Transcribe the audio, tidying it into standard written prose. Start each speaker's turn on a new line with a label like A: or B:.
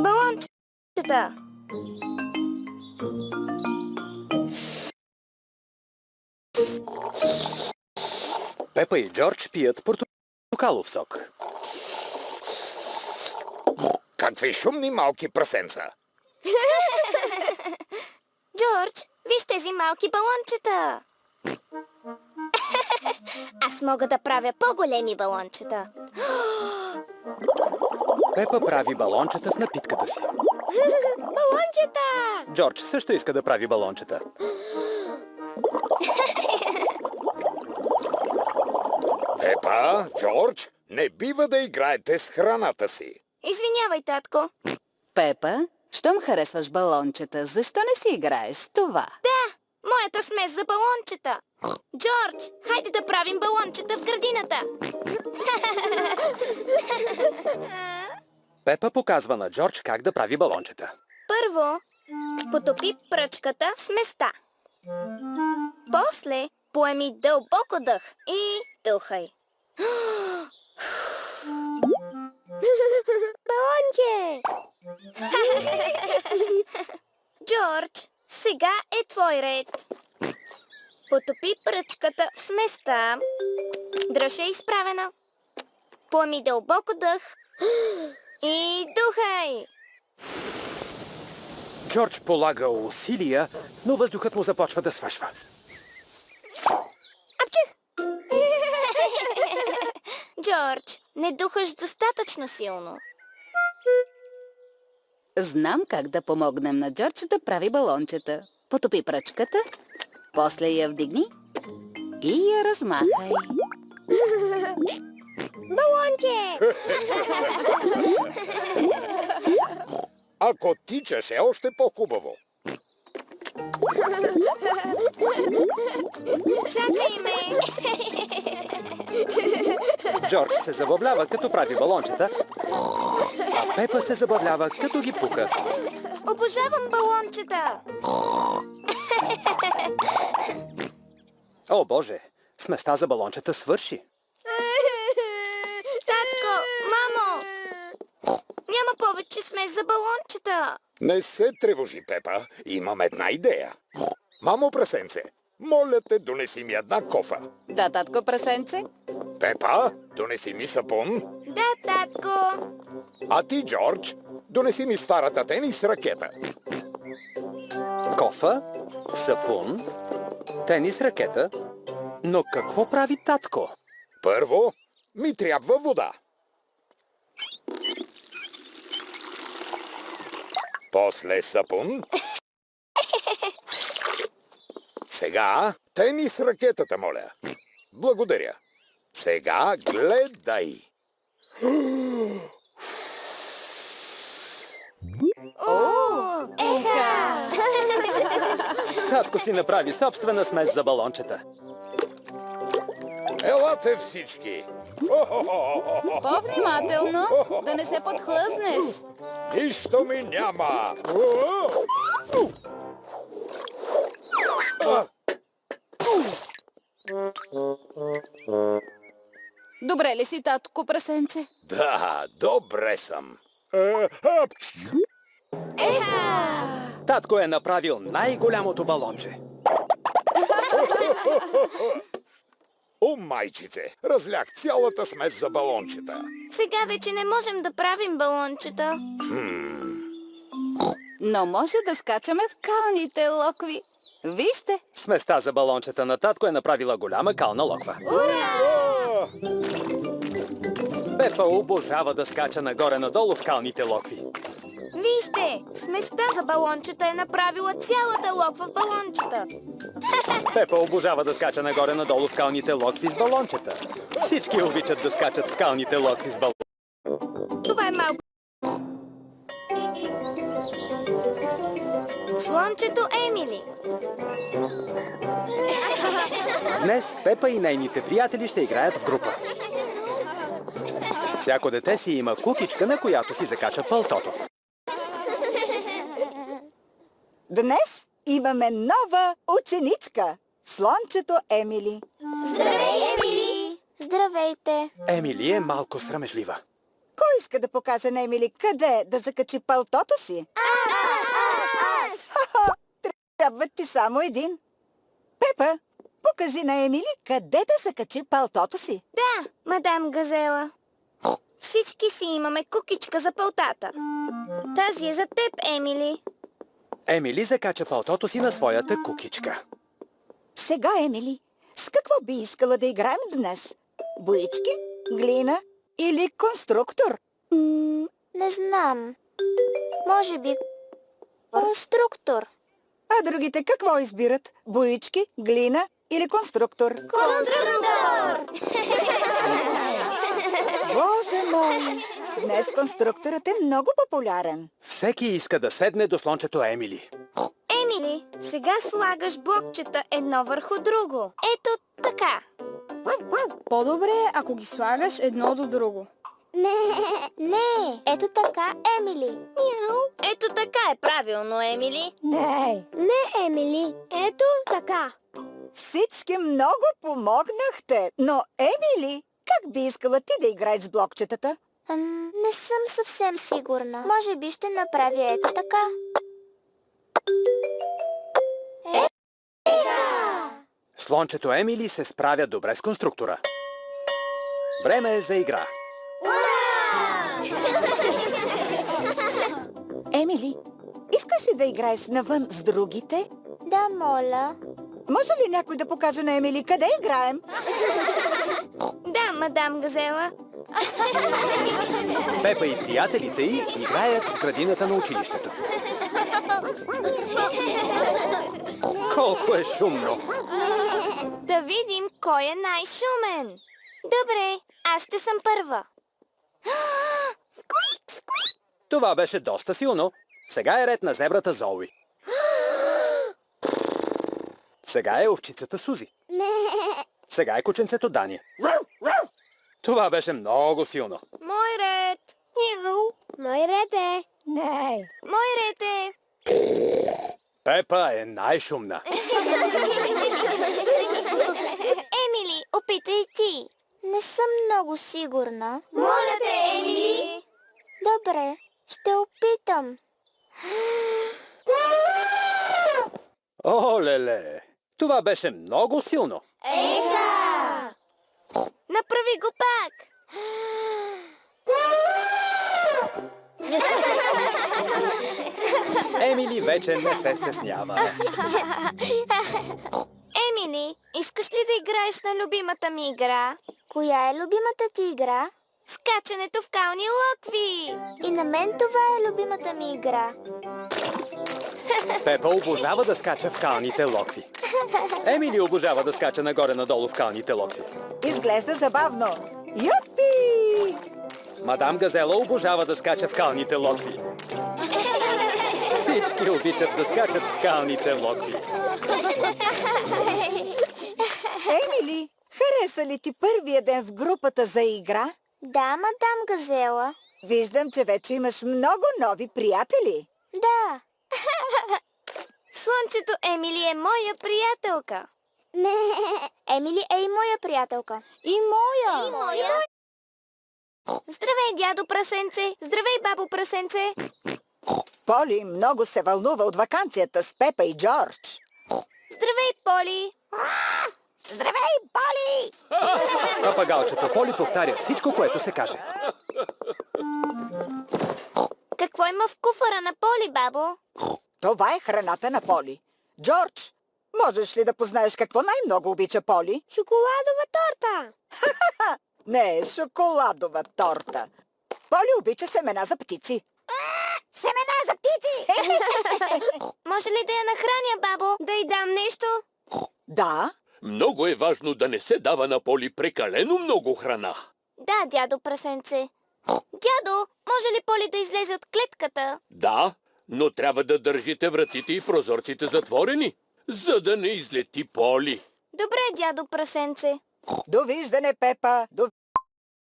A: Балончета.
B: Пепа и Джордж пият портокалов сок.
C: Какви шумни малки прасенца!
A: Джордж, виж тези малки балончета. Аз мога да правя по-големи балончета.
B: Пепа прави балончета в напитката си.
A: Балончета!
B: Джордж също иска да прави балончета.
C: Пепа, Джордж, не бива да играете с храната си.
A: Извинявай, татко.
D: Пепа, щом харесваш балончета, защо не си играеш с това?
A: Да, моята смес за балончета. Джордж, хайде да правим балончета в градината.
B: Пепа показва на Джордж как да прави балончета.
A: Първо, потопи пръчката в сместа. После, поеми дълбоко дъх и духай. Балонче! Джордж, сега е твой ред. Потопи пръчката в сместа. Дръж я изправена. Поеми дълбоко дъх и духай.
B: Джордж полага усилия, но въздухът му започва да свършва.
A: Джордж, не духаш достатъчно силно.
D: Знам как да помогнем на Джордж да прави балончета. Потопи пръчката, после я вдигни и я размахай.
A: Балонче!
C: Ако тичаш е още по-хубаво.
A: Чакай ме!
B: Джордж се забавлява, като прави балончета, а Пепа се забавлява, като ги пука.
A: Обожавам балончета!
B: О, Боже, сместа за балончета свърши.
A: Татко, мамо! Няма повече смес за балончета!
C: Не се тревожи, Пепа. Имам една идея. Мамо прасенце, моля те, донеси ми една кофа.
D: Да, татко прасенце?
C: Пепа, донеси ми сапун.
A: Да, татко!
C: А ти, Джордж, донеси ми старата тенис ракета.
B: Кофа, сапун, тенис ракета. Но какво прави татко?
C: Първо, ми трябва вода. После сапун. Сега тенис ракетата, моля. Благодаря. Сега гледай.
A: О, еха!
B: Татко си направи собствена смес за балончета.
C: Елате всички.
D: По-внимателно, да не се подхлъзнеш.
C: Нищо ми няма.
D: Добре ли си, татко прасенце?
C: Да, добре съм.
B: Татко е направил най-голямото балонче.
C: О, майчице, разлях цялата смес за балончета.
A: Сега вече не можем да правим балончета.
D: Но може да скачаме в калните локви. Вижте!
B: Сместа за балончета на татко е направила голяма кална локва. Пепа обожава да скача нагоре-надолу в калните локви.
A: Вижте, сместа за балончета е направила цялата локва в балончета.
B: Пепа обожава да скача нагоре-надолу в калните локви с балончета. Всички обичат да скачат в калните локви с балончета.
A: Това е малко. Слънчето Емили.
B: Днес Пепа и нейните приятели ще играят в група. Всяко дете си има кукичка, на която си закача пълтото.
E: Днес имаме нова ученичка. Слънчето Емили.
A: Здравей, Емили! Здравейте!
B: Емили е малко срамежлива.
E: Кой иска да покаже на Емили къде да закачи палтото си? Хо-хо, трябва ти само един. Пепа, покажи на Емили къде да закачи палтото си.
A: Да, мадам Газела. Всички си имаме кукичка за палтата. Тази е за теб, Емили.
B: Емили закача палтото си на своята кукичка.
E: Сега, Емили, с какво би искала да играем днес? Боички, глина или конструктор?
F: Не знам. Може би конструктор.
E: А другите какво избират? Боички, глина или конструктор?
A: Конструктор!
E: Боже мой! Днес конструкторът е много популярен.
B: Всеки иска да седне до слончето Емили.
A: Емили, сега слагаш блокчета едно върху друго. Ето така.
G: По-добре, ако ги слагаш едно до друго.
F: Не, ето така, Емили.
A: Ето така е правилно, Емили.
F: Не, Емили. Ето така.
E: Всички много помогнахте, но Емили, как би искала ти да играеш с блокчетата?
F: Не съм съвсем сигурна. Може би ще направя ето така.
B: Слончето Емили се справя добре с конструктора. Време е за игра.
E: Емили, искаш ли да играеш навън с другите?
F: Да, моля.
E: Може ли някой да покаже на Емили къде играем?
A: Да, мадам Газела.
B: Пепа и приятелите й играят в градината на училището. Колко е шумно!
A: Да видим кой е най-шумен. Добре, аз ще съм първа.
B: Това беше доста силно. Сега е ред на зебрата Зоуи. Сега е овчицата Сузи. Сега е кученцето Дани. Това беше много силно.
A: Мой ред.
F: Мой ред е.
A: Мой ред е.
B: Пепа е най-шумна.
A: Емили, опитай ти.
F: Не съм много сигурна.
A: Моля те, Емили.
F: Добре, ще опитам.
B: О, леле! Това беше много силно.
A: Направи го пак.
B: Емили вече не се стеснява.
A: Емили, искаш ли да играеш на любимата ми игра?
F: Коя е любимата ти игра?
A: Скачането в кални локви.
F: И на мен това е любимата ми игра.
B: Пепа обожава да скача в калните локви. Емили обожава да скача нагоре-надолу в калните локви.
E: Изглежда забавно. Юпи!
B: Мадам Газела обожава да скача в калните локви. Всички обичат да скачат в калните локви.
E: Емили, хареса ли ти първия ден в групата за игра?
F: Да, мадам Газела.
E: Виждам, че вече имаш много нови приятели.
F: Да.
A: Слънчето Емили е моя приятелка.
F: Не, Емили е и моя приятелка.
G: И моя!
F: И моя?
A: Здравей, дядо прасенце. Здравей, бабо прасенце.
E: Поли много се вълнува от ваканцията с Пепа и Джордж.
A: Здравей, Поли.
E: Здравей, Поли!
B: Папагалчето Поли повтаря всичко, което се каже.
A: Какво има в куфара на Поли, бабо?
E: Това е храната на Поли. Джордж, можеш ли да познаеш какво най-много обича Поли?
F: Шоколадова торта.
E: Не е шоколадова торта. Поли обича семена за птици. Семена за птици!
A: Може ли да я нахраня, бабо? Да й дам нещо?
E: Да,
H: Много е важно да не се дава на Поли прекалено много храна.
A: Да, дядо прасенце. Дядо, може ли Поли да излезе от клетката?
H: Да, но трябва да държите вратите и прозорците затворени, за да не излети Поли.
A: Добре, дядо прасенце.
E: довиждане, Пепа.